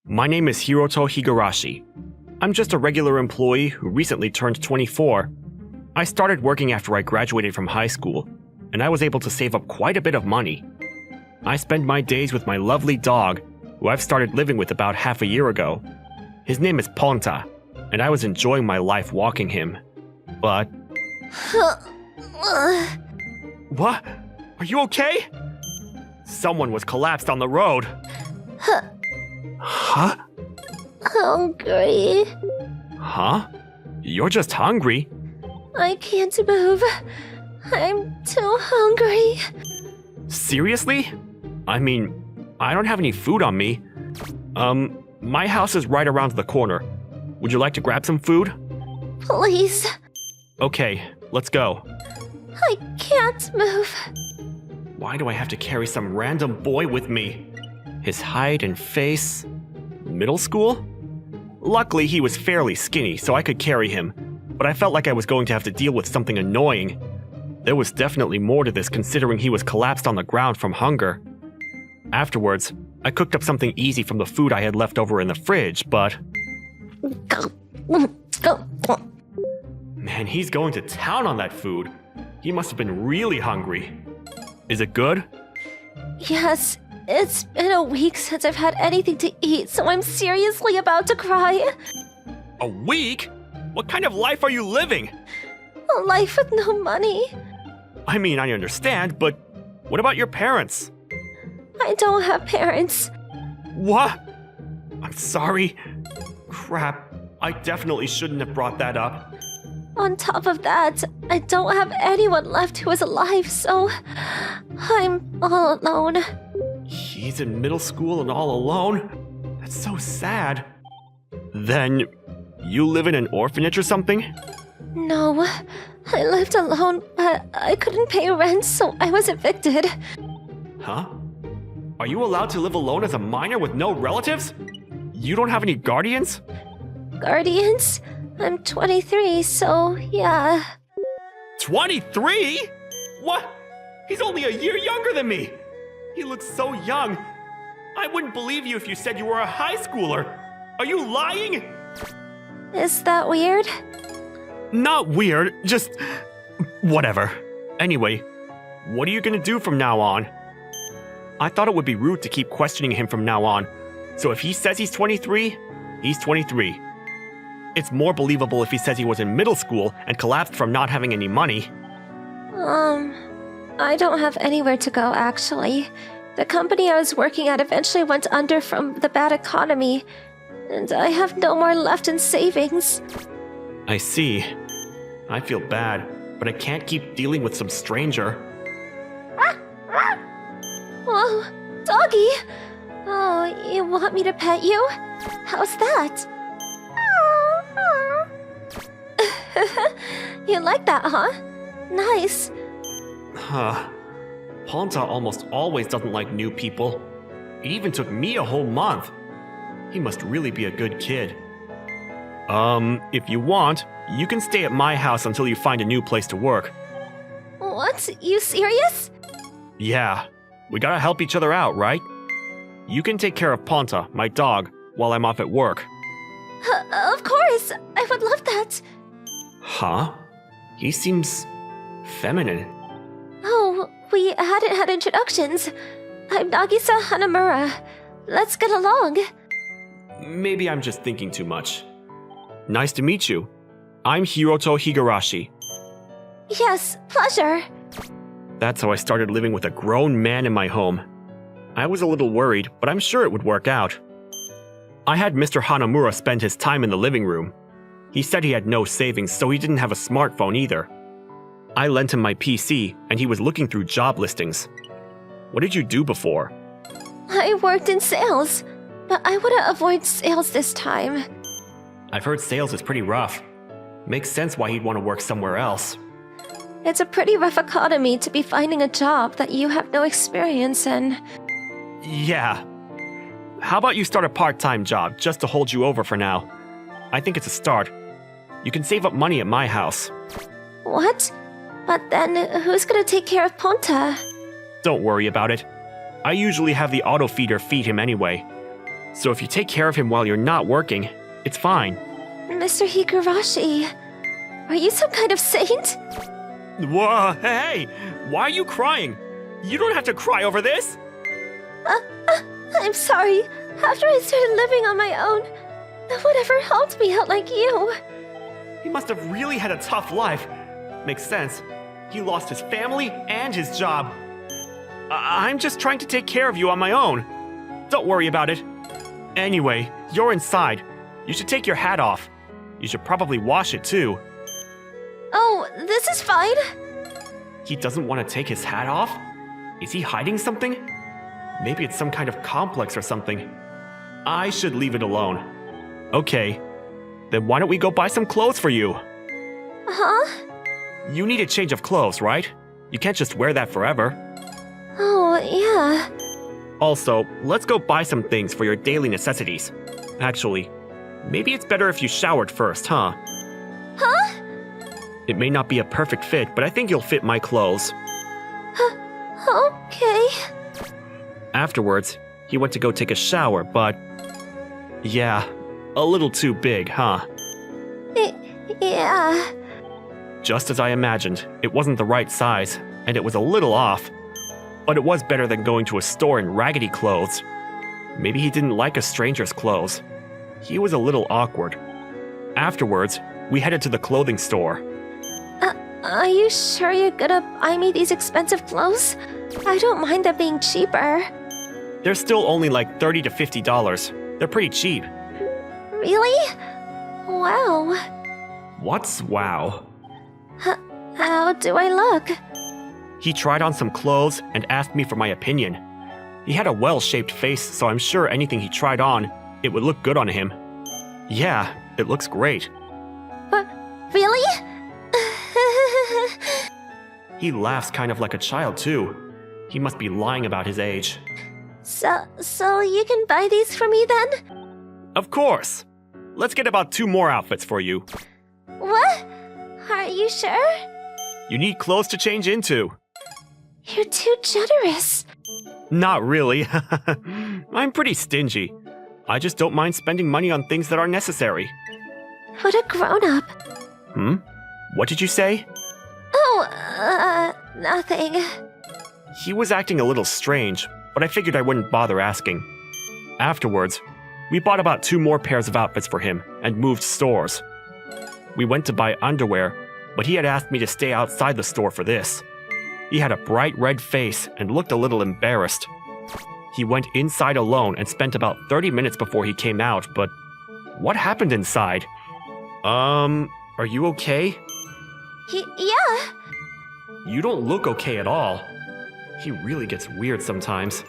My name is Hiroto Higurashi. I'm just a regular employee who recently turned 24. I started working after I graduated from high school, and I was able to save up quite a bit of money. I spend my days with my lovely dog, who I've started living with about half a year ago. His name is Ponta, and I was enjoying my life walking him. But... What? Are you okay? Someone was collapsed on the road. Huh? Hungry. Huh? You're just hungry? I can't move. I'm too hungry. Seriously? I mean, I don't have any food on me. My house is right around the corner. Would you like to grab some food? Please. Okay, let's go. I can't move. Why do I have to carry some random boy with me? His height and face... Middle school? Luckily, he was fairly skinny, so I could carry him, but I felt like I was going to have to deal with something annoying. There was definitely more to this considering he was collapsed on the ground from hunger. Afterwards, I cooked up something easy from the food I had left over in the fridge, but... Man, he's going to town on that food. He must have been really hungry. Is it good? Yes, it's been a week since I've had anything to eat, so I'm seriously about to cry. A week? What kind of life are you living? A life with no money. I mean, I understand, but what about your parents? I don't have parents. What? I'm sorry. Crap, I definitely shouldn't have brought that up. On top of that, I don't have anyone left who is alive, so I'm all alone. He's in middle school and all alone? That's so sad. Then, you live in an orphanage or something? No, I lived alone, but I couldn't pay rent, so I was evicted. Huh? Are you allowed to live alone as a minor with no relatives? You don't have any guardians? Guardians? I'm 23, so yeah. 23? What? He's only a year younger than me! He looks so young. I wouldn't believe you if you said you were a high schooler. Are you lying? Is that weird? Not weird, just... whatever. Anyway, what are you gonna do from now on? I thought it would be rude to keep questioning him from now on, so if he says he's 23, he's 23. It's more believable if he says he was in middle school and collapsed from not having any money. I don't have anywhere to go, actually. The company I was working at eventually went under from the bad economy, and I have no more left in savings. I see. I feel bad, but I can't keep dealing with some stranger. Whoa, doggy! Oh, you want me to pet you? How's that? You like that, huh? Nice. Huh. Ponta almost always doesn't like new people. It even took me a whole month. He must really be a good kid. If you want, you can stay at my house until you find a new place to work. What? You serious? Yeah. We gotta help each other out, right? You can take care of Ponta, my dog, while I'm off at work. Of course! I would love that! Huh? He seems... feminine. Oh, we hadn't had introductions. I'm Nagisa Hanamura. Let's get along. Maybe I'm just thinking too much. Nice to meet you. I'm Hiroto Higurashi. Yes, pleasure. That's how I started living with a grown man in my home. I was a little worried, but I'm sure it would work out. I had Mr. Hanamura spend his time in the living room. He said he had no savings, so he didn't have a smartphone either. I lent him my PC, and he was looking through job listings. What did you do before? I worked in sales, but I want to avoid sales this time. I've heard sales is pretty rough. Makes sense why he'd want to work somewhere else. It's a pretty rough economy to be finding a job that you have no experience in. Yeah. How about you start a part-time job just to hold you over for now? I think it's a start. You can save up money at my house. What? But then, who's gonna take care of Ponta? Don't worry about it. I usually have the auto feeder feed him anyway. So if you take care of him while you're not working, it's fine. Mr. Higurashi, are you some kind of saint? Whoa, hey! Why are you crying? You don't have to cry over this! I'm sorry. After I started living on my own, no one ever helped me out like you. He must have really had a tough life. Makes sense. He lost his family and his job. I'm just trying to take care of you on my own. Don't worry about it. Anyway, you're inside. You should take your hat off. You should probably wash it too. Oh, this is fine. He doesn't want to take his hat off? Is he hiding something? Maybe it's some kind of complex or something. I should leave it alone. Okay, then why don't we go buy some clothes for you? Huh? You need a change of clothes, right? You can't just wear that forever. Oh, yeah. Also, let's go buy some things for your daily necessities. Actually, maybe it's better if you showered first, huh? Huh? It may not be a perfect fit, but I think you'll fit my clothes. Okay. Afterwards, he went to go take a shower, but... yeah, a little too big, huh? Yeah. Just as I imagined, it wasn't the right size, and it was a little off. But it was better than going to a store in raggedy clothes. Maybe he didn't like a stranger's clothes. He was a little awkward. Afterwards, we headed to the clothing store. Are you sure you're gonna buy me these expensive clothes? I don't mind them being cheaper. They're still only like $30 to $50. They're pretty cheap. Really? Wow. What's wow? How do I look? He tried on some clothes and asked me for my opinion. He had a well-shaped face, so I'm sure anything he tried on, it would look good on him. Yeah, it looks great. Really? He laughs kind of like a child, too. He must be lying about his age. So you can buy these for me then? Of course! Let's get about 2 more outfits for you. What? Are you sure? You need clothes to change into. You're too generous. Not really. I'm pretty stingy. I just don't mind spending money on things that are necessary. What a grown-up. What did you say? Oh, nothing. He was acting a little strange, but I figured I wouldn't bother asking. Afterwards, we bought about 2 more pairs of outfits for him and moved stores. We went to buy underwear, but he had asked me to stay outside the store for this. He had a bright red face and looked a little embarrassed. He went inside alone and spent about 30 minutes before he came out, but what happened inside? Are you okay? Yeah. You don't look okay at all. He really gets weird sometimes.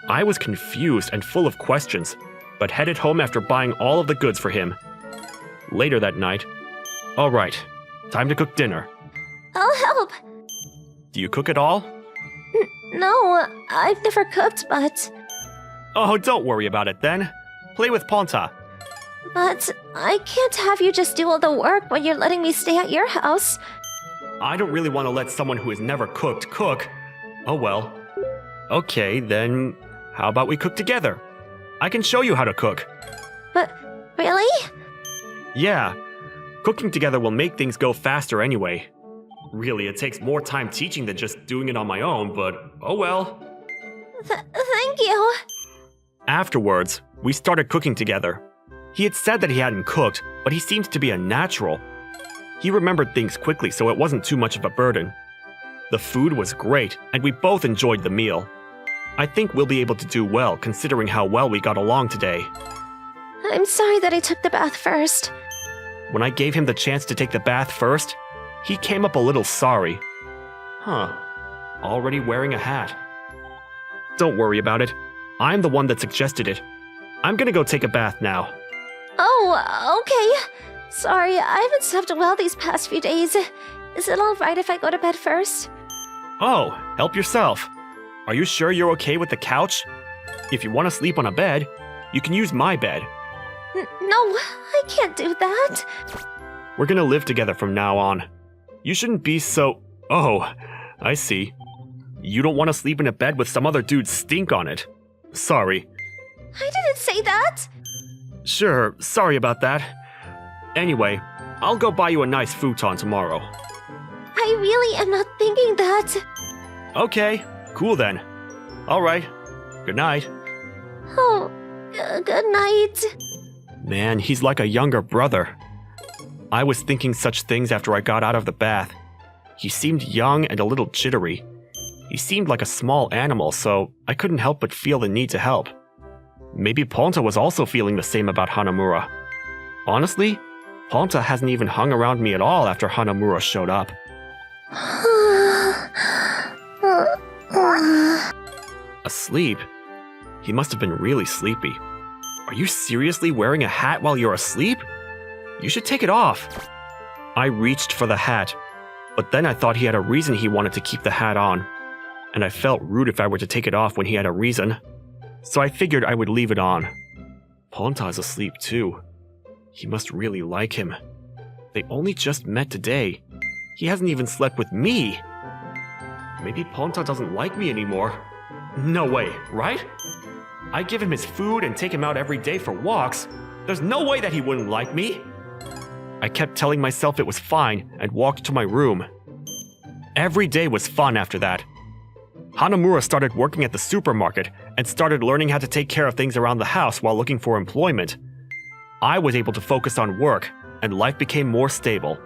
I was confused and full of questions, but headed home after buying all of the goods for him. Later that night, all right, time to cook dinner. I'll help. Do you cook at all? No, I've never cooked, but... Oh, don't worry about it then. Play with Ponta. But I can't have you just do all the work when you're letting me stay at your house. I don't really want to let someone who has never cooked cook. Oh well. Okay, then how about we cook together? I can show you how to cook. But, really? Yeah. Cooking together will make things go faster anyway. Really, it takes more time teaching than just doing it on my own, but oh well. Thank you. Afterwards, we started cooking together. He had said that he hadn't cooked, but he seemed to be a natural. He remembered things quickly, so it wasn't too much of a burden. The food was great, and we both enjoyed the meal. I think we'll be able to do well, considering how well we got along today. I'm sorry that I took the bath first. When I gave him the chance to take the bath first, he came up a little sorry. Huh. Already wearing a hat. Don't worry about it. I'm the one that suggested it. I'm gonna go take a bath now. Oh, okay. Sorry, I haven't slept well these past few days. Is it alright if I go to bed first? Oh, help yourself. Are you sure you're okay with the couch? If you want to sleep on a bed, you can use my bed. No, I can't do that. We're gonna live together from now on. You shouldn't be so... Oh, I see. You don't want to sleep in a bed with some other dude's stink on it. Sorry. I didn't say that! Sure, sorry about that. Anyway, I'll go buy you a nice futon tomorrow. I really am not thinking that. Okay, cool then. Alright, good night. Oh, good night. Man, he's like a younger brother. I was thinking such things after I got out of the bath. He seemed young and a little jittery. He seemed like a small animal, so I couldn't help but feel the need to help. Maybe Ponta was also feeling the same about Hanamura. Honestly, Ponta hasn't even hung around me at all after Hanamura showed up. Asleep? He must have been really sleepy. Are you seriously wearing a hat while you're asleep? You should take it off. I reached for the hat, but then I thought he had a reason he wanted to keep the hat on, and I felt rude if I were to take it off when he had a reason. So I figured I would leave it on. Ponta's asleep too. He must really like him. They only just met today. He hasn't even slept with me. Maybe Ponta doesn't like me anymore. No way, right? I give him his food and take him out every day for walks. There's no way that he wouldn't like me. I kept telling myself it was fine and walked to my room. Every day was fun after that. Hanamura started working at the supermarket and started learning how to take care of things around the house while looking for employment. I was able to focus on work, and life became more stable.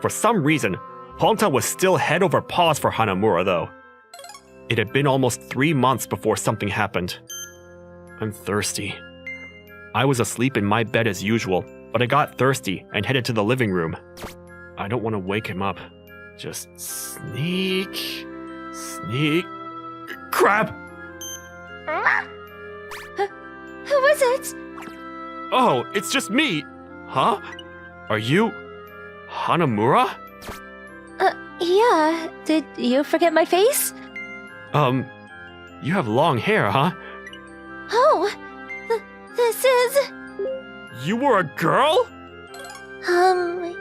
For some reason, Ponta was still head over paws for Hanamura, though. It had been almost 3 months before something happened. I'm thirsty. I was asleep in my bed as usual, but I got thirsty and headed to the living room. I don't want to wake him up. Just sneak. Crap! Who is it? Oh, it's just me. Huh? Are you Hanamura? Yeah. Did you forget my face? You have long hair, huh? Oh, this is... You were a girl?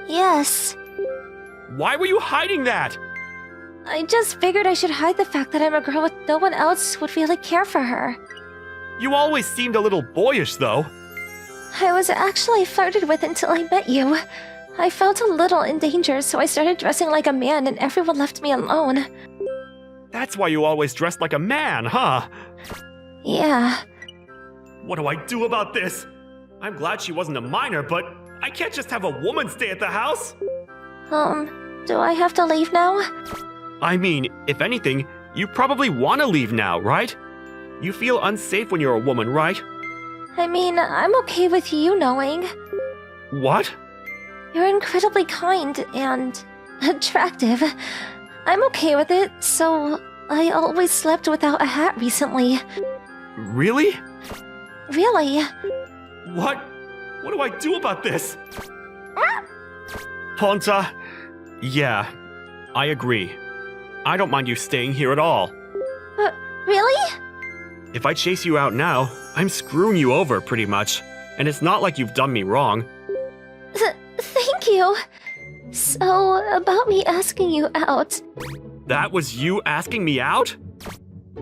Yes. Why were you hiding that? I just figured I should hide the fact that I'm a girl with no one else would really care for her. You always seemed a little boyish, though. I was actually flirted with until I met you. I felt a little in danger, so I started dressing like a man and everyone left me alone. That's why you always dressed like a man, huh? Yeah. What do I do about this? I'm glad she wasn't a minor, but I can't just have a woman stay at the house. Do I have to leave now? I mean, if anything, you probably want to leave now, right? You feel unsafe when you're a woman, right? I mean, I'm okay with you knowing. What? You're incredibly kind and attractive. I'm okay with it, so I always slept without a hat recently. Really? Really? What? What do I do about this? Ponta? Yeah, I agree. I don't mind you staying here at all. Really? If I chase you out now, I'm screwing you over pretty much. And it's not like you've done me wrong. Thank you. So, about me asking you out. That was you asking me out?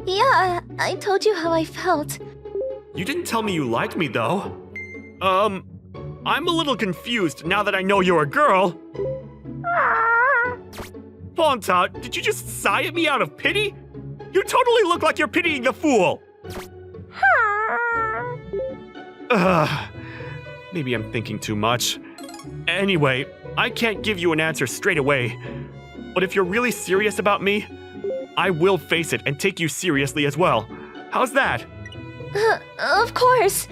Yeah, I told you how I felt. You didn't tell me you liked me, though. I'm a little confused now that I know you're a girl. Ponta, did you just sigh at me out of pity? You totally look like you're pitying the fool. Maybe I'm thinking too much. Anyway, I can't give you an answer straight away. But if you're really serious about me, I will face it and take you seriously as well. How's that? Of course.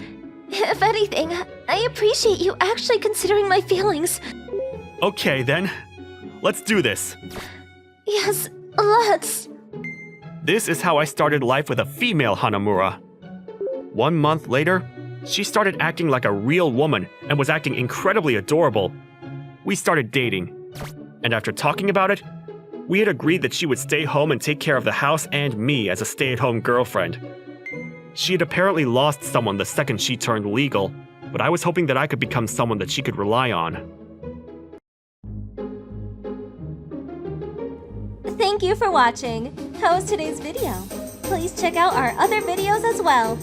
If anything, I appreciate you actually considering my feelings. Okay, then. Let's do this. Yes, let's. This is how I started life with a female Hanamura. 1 month later, she started acting like a real woman and was acting incredibly adorable. We started dating. And after talking about it, we had agreed that she would stay home and take care of the house and me as a stay-at-home girlfriend. She had apparently lost someone the second she turned legal, but I was hoping that I could become someone that she could rely on. Thank you for watching. How was today's video? Please check out our other videos as well.